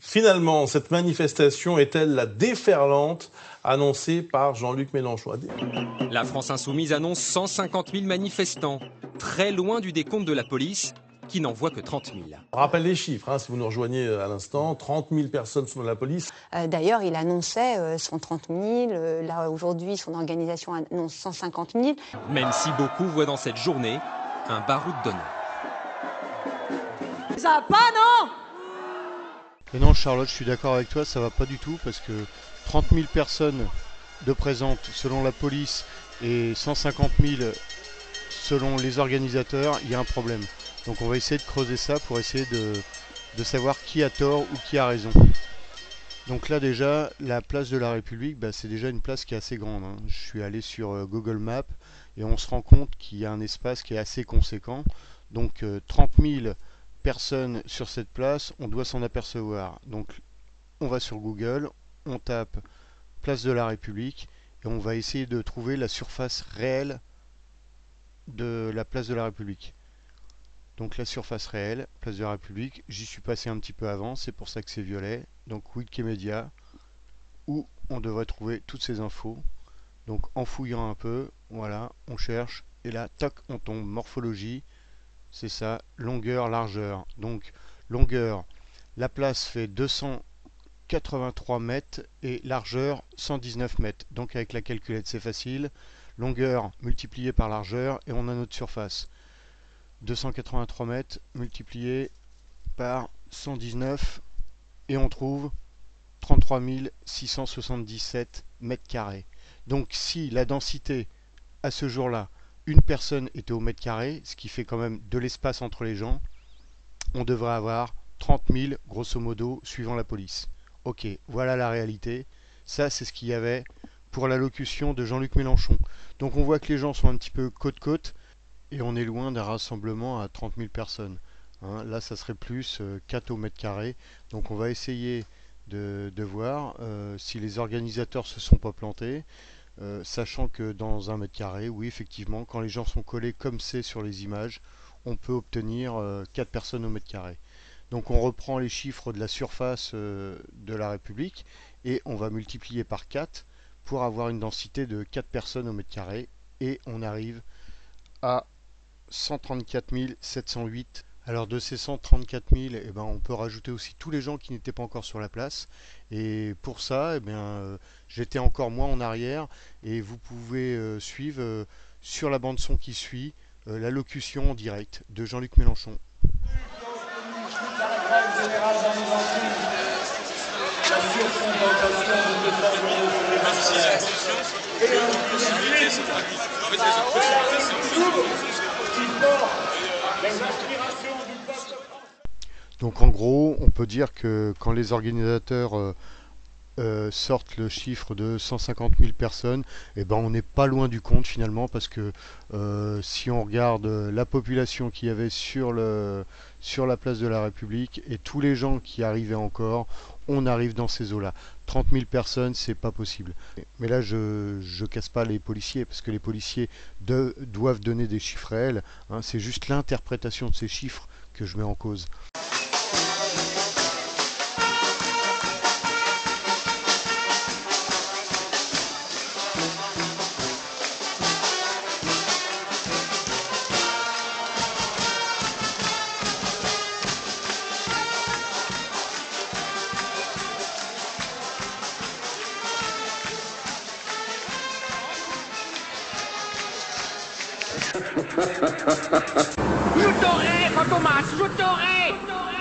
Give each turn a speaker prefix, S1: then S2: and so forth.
S1: Finalement, cette manifestation est-elle la déferlante annoncée par Jean-Luc Mélenchon?
S2: La France Insoumise annonce 150 000 manifestants, très loin du décompte de la police, qui n'en voit que 30 000.
S1: Je rappelle les chiffres, si vous nous rejoignez à l'instant, 30 000 personnes sont dans la police.
S3: D'ailleurs, il annonçait 130 000, là aujourd'hui son organisation annonce 150 000.
S2: Même si beaucoup voient dans cette journée un baroud d'honneur.
S4: Ça va pas, non?
S5: Et non, Charlotte, je suis d'accord avec toi, ça va pas du tout parce que 30 000 personnes de présentes selon la police et 150 000 selon les organisateurs, il y a un problème. Donc on va essayer de creuser ça pour essayer de savoir qui a tort ou qui a raison. Donc là déjà, la place de la République, c'est déjà une place qui est assez grande. Je suis allé sur Google Maps et on se rend compte qu'il y a un espace qui est assez conséquent. Donc 30 000 personnes sur cette place, on doit s'en apercevoir. Donc on va sur Google, on tape place de la République et on va essayer de trouver la surface réelle de la place de la République. Donc la surface réelle, place de la République, j'y suis passé un petit peu avant, c'est pour ça que c'est violet. Donc Wikipédia, où on devrait trouver toutes ces infos. Donc en fouillant un peu, voilà, on cherche, et là, toc, on tombe, morphologie, c'est ça, longueur, largeur. Donc longueur, la place fait 283 mètres et largeur 119 mètres. Donc avec la calculette c'est facile, longueur multipliée par largeur et on a notre surface. 283 mètres multiplié par 119 et on trouve 33 677 mètres carrés. Donc si la densité à ce jour-là, une personne était au mètre carré, ce qui fait quand même de l'espace entre les gens, on devrait avoir 30 000 grosso modo suivant la police. Ok, voilà la réalité. Ça c'est ce qu'il y avait pour l'allocution de Jean-Luc Mélenchon. Donc on voit que les gens sont un petit peu côte-côte. Et on est loin d'un rassemblement à 30 000 personnes. Là, ça serait plus 4 au mètre carré. Donc on va essayer de voir si les organisateurs se sont pas plantés. Sachant que dans un mètre carré, oui, effectivement, quand les gens sont collés comme c'est sur les images, on peut obtenir 4 personnes au mètre carré. Donc on reprend les chiffres de la surface de la République et on va multiplier par 4 pour avoir une densité de 4 personnes au mètre carré. Et on arrive à 134 708. Alors de ces 134 000, on peut rajouter aussi tous les gens qui n'étaient pas encore sur la place. Et pour ça, j'étais encore moins en arrière. Et vous pouvez suivre sur la bande son qui suit l'allocution en direct de Jean-Luc Mélenchon. Donc en gros, on peut dire que quand les organisateurs sortent le chiffre de 150 000 personnes, on n'est pas loin du compte finalement parce que si on regarde la population qu'il y avait sur la place de la République et tous les gens qui arrivaient encore, on arrive dans ces eaux-là. 30 000 personnes, c'est pas possible. Mais là, je casse pas les policiers parce que les policiers doivent donner des chiffres réels. C'est juste l'interprétation de ces chiffres que je mets en cause.
S4: Je t'aurai, Fantomas, je t'aurai!